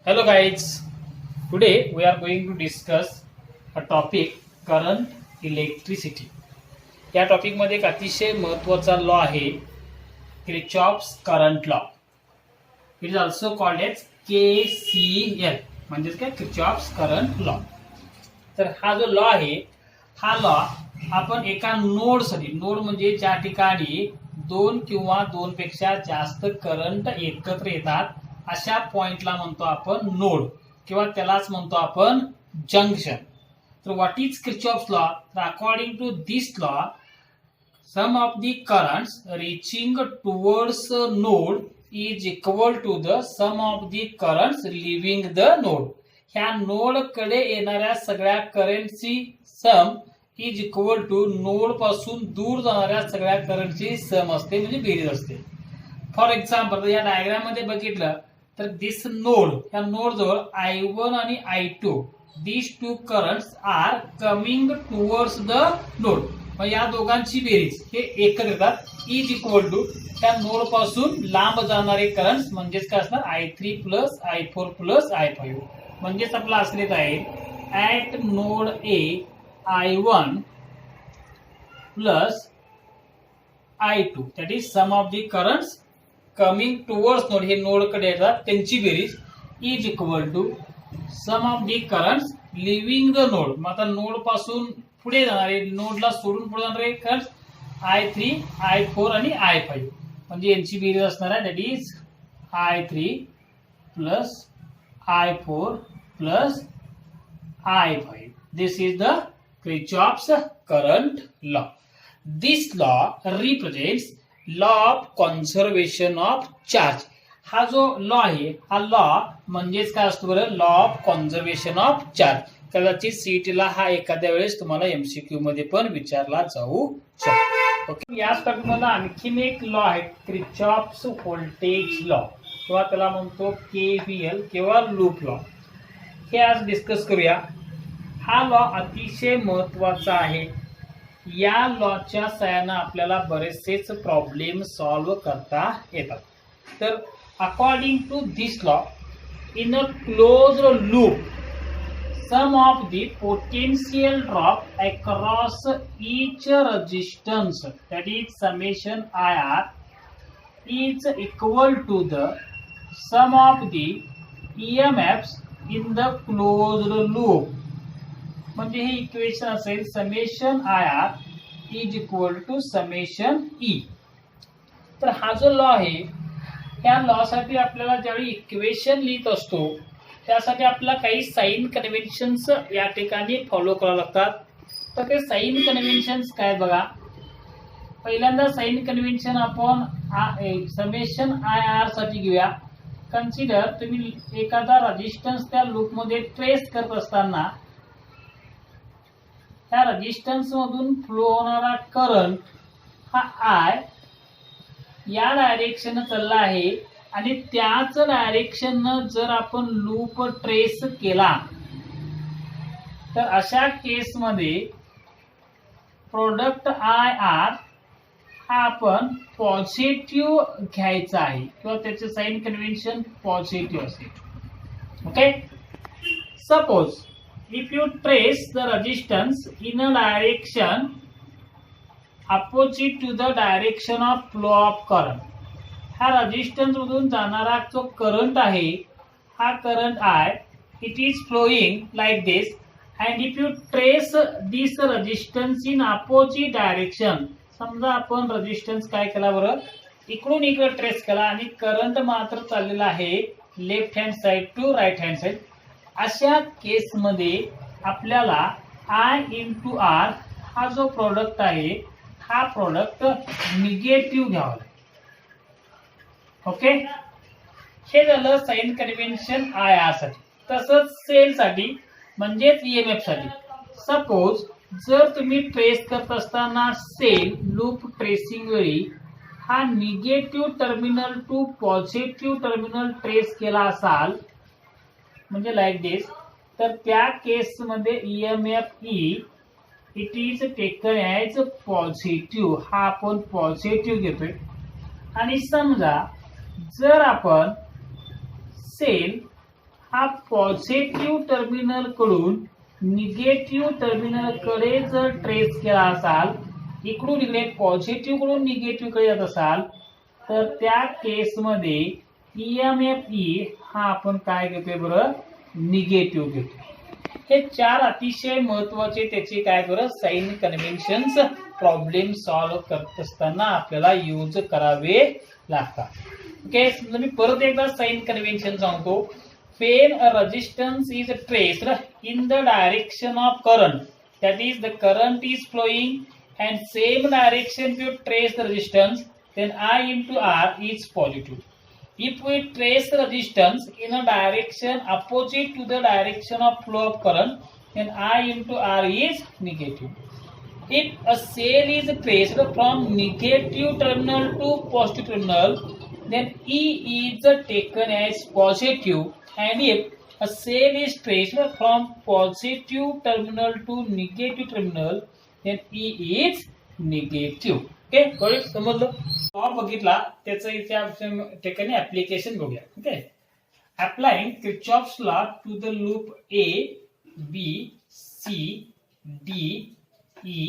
Hello guys, today we are going to discuss a topic current electricity. या topic मध्ये एक अतिशय महत्त्वाचा लॉ आहे Kirchhoff's current law. It is also called as KCL म्हणजे काय किर्चॉफ्स करंट लॉ. तर हा जो लॉ आहे हा लॉ आपण एका नोडसाठी नोड म्हणजे ज्या ठिकाणी दोन किंवा दोन पेक्षा जास्त करंट एकत्र येतात अशा पॉइंटला म्हणतो आपण नोड किंवा त्यालाच म्हणतो आपण जंक्शन. तर व्हॉट इज किर्चॉफ्स लॉ? तर according to this law sum of the currents reaching towards node is equal to the sum of the currents leaving the node. ह्या नोड कडे येणाऱ्या सगळ्या करंटची sum is equal to node पासून दूर जाणाऱ्या सगळ्या करंटची सम असते म्हणजे बेरीज असते. फॉर एक्झाम्पल या डायग्राम मध्ये बघितलं तर दिस नोड या नोड जवळ I1 आणि I2 these two currents are coming towards the node. मग या दोघांची बेरीज हे एकत्र येतात इज इक्वल टू त्या नोड पासून लांब जाणारे करंट्स म्हणजेच काय असणार I3 plus I4 plus I5. म्हणजेच आपला असलेत आहे at node A I1 plus I2 that is sum of the currents coming towards node. हे नोड कडे येतात त्यांची बेरीज is equal to sum of the currents leaving the node. मग आता नोड पासून पुढे जाणारे नोडला सोडून पुढे जाणारे करंट्स I3 I4 आणि I5 म्हणजे यांची बेरीज असणार आहे that is I3 plus I4 plus I5. This is the Kirchhoff's current law. This law represents law of conservation of charge. हा जो लॉ आहे हा लॉ म्हणजेच काय असतो बरं law of conservation of charge. कदाचित सीईटीला हा एखाद्या वेळेस तुम्हाला एमसीक्यू मध्ये पण विचारला जाऊ शकतो. ओके, याच टॉपिकमध्ये आणखीन एक लॉ आहे किर्चॉफ्स व्होल्टेज लॉ किंवा त्याला म्हणतो KVL किंवा लूप लॉ. हे आज डिस्कस करूया. हा लॉ अतिशय महत्वाचा आहे. या लॉच्या सहाय्याने आपल्याला बरेचसेच प्रॉब्लेम सॉल्व्ह करता येतात. तर according to this law in a closed loop sum of the potential drop across each resistance that is summation IR is equal to the sum of the EMFs in the closed loop. म्हणजे हे equation असेल summation IR is equal to summation E. तर हा जो law आहे या law साठी आपल्याला ज्यावेळी इक्वेशन लिहित असतो त्यासाठी आपल्याला काही साइन कन्व्हेन्शन्स या ठिकाणी फॉलो करावे लागतात. तर ते साइन कन्व्हेन्शन्स काय बघा. पहिल्यांदा साइन कन्व्हेन्शन आपण समेशन IR साठी घेऊया. कन्सिडर तुम्ही एखादा रेजिस्टन्स त्या लूप मध्ये ट्रेस करत असताना त्या रेजिस्टन्स मधून फ्लो होणारा करंट हा I या डायरेक्शन चालला आहे आणि त्याच डायरेक्शन जर आपण लूप ट्रेस केला तर अशा केस मध्ये प्रोडक्ट IR हा आपण पॉझिटिव्ह घ्यायचा आहे किंवा त्याचे साइन कन्व्हेन्शन पॉझिटिव्ह असेल. Okay, suppose if you trace the resistance in a direction opposite to the direction of flow of current. हा रेजिस्टन्स मधून जाणारा जो करंट आहे हा current I it is flowing like this and if you trace this resistance in opposite direction. समजा आपण resistance काय केला बरं इकडून इकडे ट्रेस केला आणि करंट मात्र चाललेला आहे left hand side to right hand side. अशा केस मध्ये आपल्याला I इंटू R हा जो प्रोडक्ट आहे हा प्रोडक्ट निगेटिव्ह घ्यावा. ओके, हे झालं साइन कन्व्हेन्शन IR साठी. तसंच सेल साठी म्हणजेच EMF साठी सपोज जर तुम्ही ट्रेस करत असताना सेल लूप ट्रेसिंग वेळी हा negative terminal to positive terminal trace केला असाल म्हणजे लाईक दिस तर त्या केस मध्ये EMF E it is taken as positive. हा आपण पॉझिटिव्ह घेतोय. आणि समजा जर आपण सेल हा पॉझिटिव्ह टर्मिनल कडून निगेटिव्ह टर्मिनल कडे जर ट्रेस केला असाल, इकडून इकडे पॉझिटिव्ह कडून निगेटिव्ह कडे जात असाल, तर त्या केसमध्ये ईएमएफ ई हा आपण काय घेतोय बरं, निगेटिव्ह घेतोय. हे 4 अतिशय महत्वाचे त्याचे काय बरं साइन कन्व्हेन्शन्स प्रॉब्लेम सॉल्व्ह करत असताना आपल्याला यूज करावे लागतात. ओके, मी परत एकदा साइन कन्व्हेन्शन सांगतो. When a resistance is traced in the direction of current, that is the current is flowing and same direction you trace the resistance, then I into R is positive. If we trace the resistance in a direction opposite to the direction of flow of current, then I into R is negative. If a cell is traced from negative terminal to positive terminal, then E is taken as positive, and if a cell is traced from positive terminal to negative terminal, then E is negative. Okay, कळलं, समजलं. Law बघितला, त्याचं इथे आपण ठिकाणी application बघूया. Okay, applying Kirchhoff's law to the loop A B C D E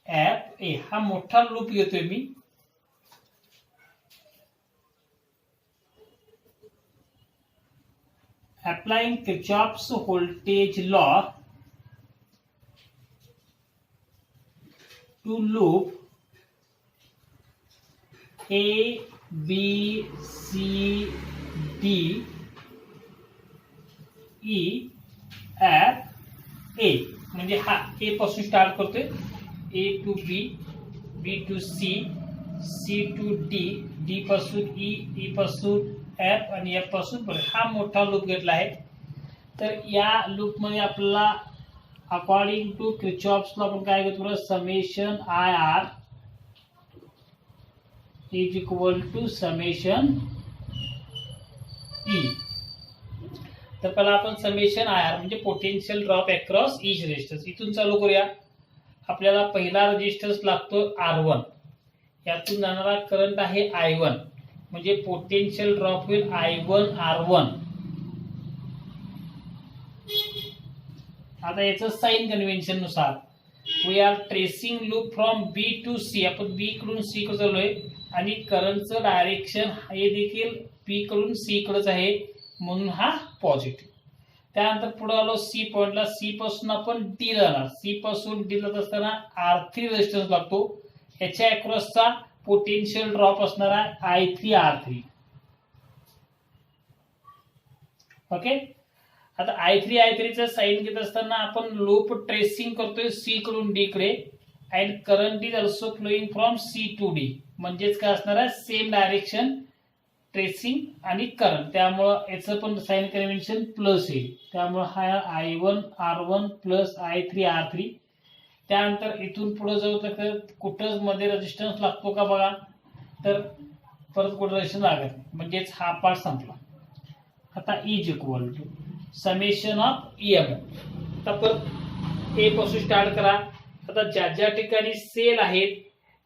F A. हा मोठा लूप घेतोय मी. Applying Kirchhoff's voltage law to loop A, B, C, D, E, F, A. म्हणजे हा A पासून स्टार्ट करतोय, A to B, B to C, C to D, D पासून E, E पासून F आणि F पासून परत हा मोठा लूप घेतला आहे. तर या लूप मध्ये आपल्याला अकॉर्डिंग टू किर्चॉफ्स लॉ आपण काय घेतो, summation I R is equal to summation E. तर पहिला आपण समेशन आय आर म्हणजे potential drop across each resistance इथून चालू करूया. आपल्याला पहिला रेजिस्टन्स लागतो R1, यातून जाणारा करंट आहे I1, म्हणजे पोटेन्शियल ड्रॉप होईल I1 R1. आता याचं साइन कन्व्हेन्शन नुसार we are tracing loop from B to C. आपण बी कडून सी कडे चाललोय आणि करंटचं डायरेक्शन हे देखील बी कडून सी कडेच आहे, म्हणून हा पॉझिटिव्ह. त्यानंतर पुढे आलो सी पॉइंटला. सी पासून आपण डी जाणार. सी पासून डी जात असताना R3 रेजिस्टन्स लागतो. याच्या अक्रॉसचा पोटेन्शियल ड्रॉप असणार आहे I3 R3. ओके, आता I3 चा साइन घेत असताना आपण लूप ट्रेसिंग करतोय सी कडून डी कडे, and current is also flowing from C to D. म्हणजेच काय असणार आहे, सेम डायरेक्शन ट्रेसिंग आणि करंट, त्यामुळे याचं पण साइन कन्व्हेन्शन प्लस येईल. त्यामुळे हा I1 R1 plus I3 R3. त्यानंतर इथून पुढे जाऊ तर कुठंच मध्ये रेजिस्टन्स लागतो का बघा, तर परत कुठं रेजिस्टन्स लागत नाही, म्हणजेच हा पार्ट संपला. आता is equal to summation of EMF. आता परत ए पासून स्टार्ट करा. आता ज्या ज्या ठिकाणी सेल आहेत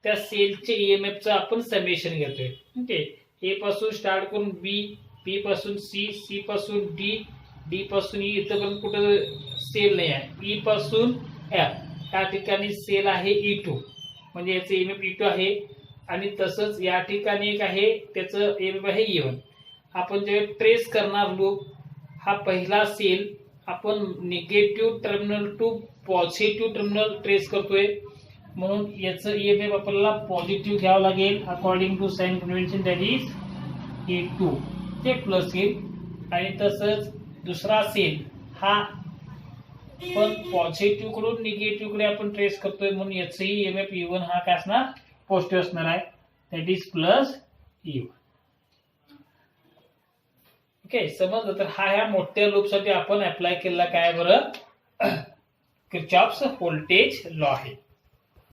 त्या सेलचे ईएमएफ चं आपण समेशन घेतोय. ओके, ए पासून स्टार्ट करून बी, बी पासून सी, सी पासून डी, डी पासून ई. इथं पण कुठं सेल नाही आहे. ई पासून एफ, या ठिकाणी सेल आहे E2, म्हणजे याचं ईएमएफ E2 आहे. आणि तसंच या ठिकाणी एक आहे, त्याचं ईएमएफ आहे E1. आपण जे ट्रेस करणार लूप, हा पहिला सेल आपण negative terminal to positive terminal trace करतोय, म्हणून याचं ईएमएफ आपल्याला पॉझिटिव्ह घ्यावं लागेल according to sign convention, that is E2, ते प्लस येईल. आणि तसंच दुसरा सेल हा पण पॉझिटिव्ह कडून निगेटिव्ह कडे आपण ट्रेस करतोय, म्हणून याचंही ईएमएफ E1 हा काय असणार, पॉझिटिव्ह असणार आहे, that is plus E1. Okay, समजलं. तर हा ह्या मोठ्या लूप साठी आपण अप्लाय केलेला काय बरं, किर्चॉफ्स व्होल्टेज लॉ आहे.